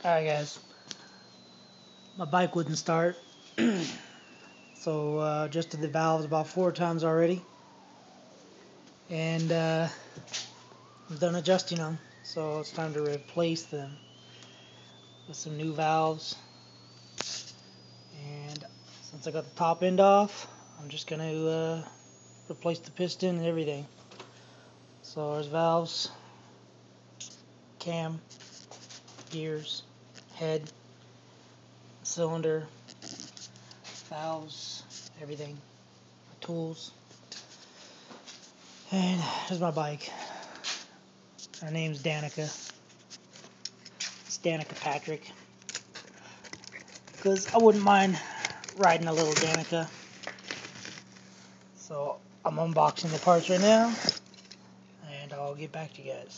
Alright guys, my bike wouldn't start, so adjusted the valves about 4 times already, and I'm done adjusting them, so it's time to replace them with some new valves. And since I got the top end off, I'm just going to replace the piston and everything. So there's valves, cam, gears, head, cylinder, valves, everything, tools. And here's my bike. Her name's Danica. It's Danica Patrick. Because I wouldn't mind riding a little Danica. So I'm unboxing the parts right now, and I'll get back to you guys.